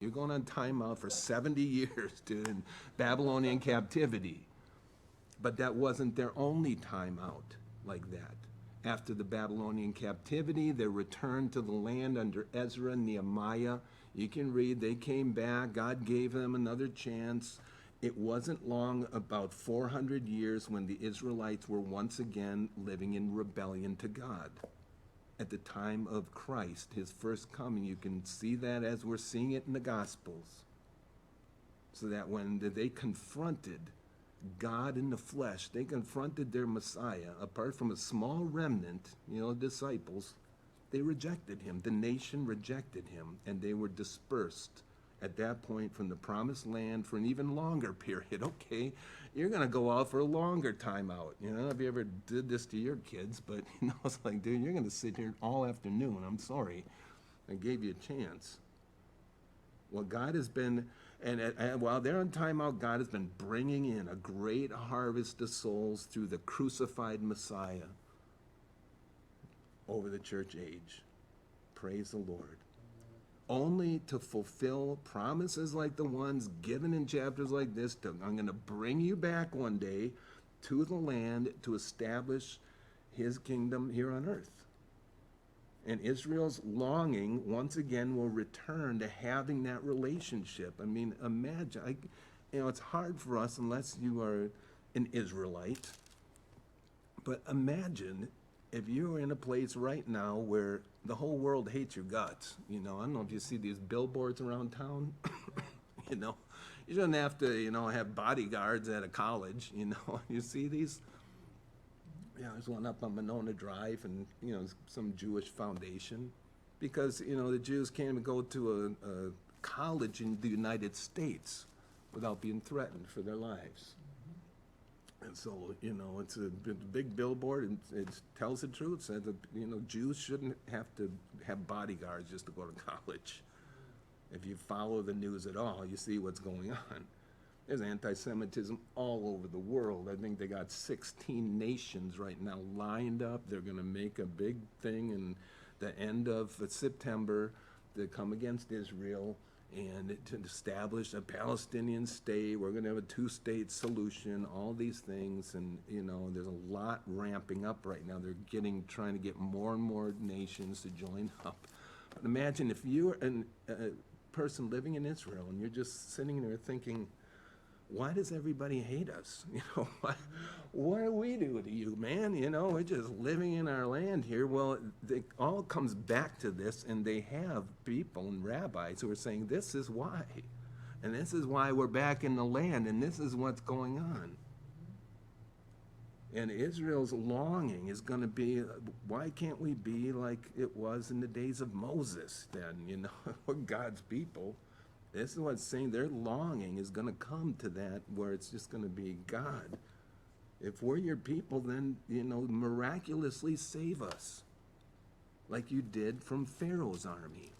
You're going on timeout for 70 years, dude, in Babylonian captivity. But that wasn't their only timeout like that. After the Babylonian captivity, they returned to the land under Ezra and Nehemiah. You can read, they came back, God gave them another chance. It wasn't long, about 400 years, when the Israelites were once again living in rebellion to God. At the time of Christ, his first coming, you can see that as we're seeing it in the Gospels. So that when they confronted God in the flesh, they confronted their Messiah, apart from a small remnant, disciples, they rejected him. The nation rejected him, and they were dispersed at that point from the promised land for an even longer period. Okay, you're going to go out for a longer time out. I don't know if you ever did this to your kids, but it's like, dude, you're going to sit here all afternoon. I'm sorry. I gave you a chance. Well, God has been, and while they're on timeout, God has been bringing in a great harvest of souls through the crucified Messiah over the church age. Praise the Lord. Only to fulfill promises like the ones given in chapters like this. I'm going to bring you back one day to the land to establish his kingdom here on earth. And Israel's longing, once again, will return to having that relationship. I mean, imagine, it's hard for us unless you are an Israelite. But imagine if you were in a place right now where the whole world hates your guts. I don't know if you see these billboards around town. You shouldn't have to, have bodyguards at a college. You see these. Yeah, there's one up on Monona Drive, and some Jewish foundation, because the Jews can't even go to a college in the United States without being threatened for their lives. And so it's a big billboard, and it tells the truth. It says that Jews shouldn't have to have bodyguards just to go to college. If you follow the news at all, you see what's going on. There's antisemitism all over the world. I think they got 16 nations right now lined up. They're going to make a big thing in the end of September to come against Israel and to establish a Palestinian state. We're going to have a two-state solution, all these things. And, there's a lot ramping up right now. They're trying to get more and more nations to join up. But imagine if you're a person living in Israel and you're just sitting there thinking, why does everybody hate us? What do we do to you, man? We're just living in our land here. Well, it all comes back to this, and they have people and rabbis who are saying this is why. And this is why we're back in the land, and this is what's going on. And Israel's longing is going to be, why can't we be like it was in the days of Moses then? We're God's people. This is what's saying their longing is going to come to that where it's just going to be, God, if we're your people, then, miraculously save us like you did from Pharaoh's army.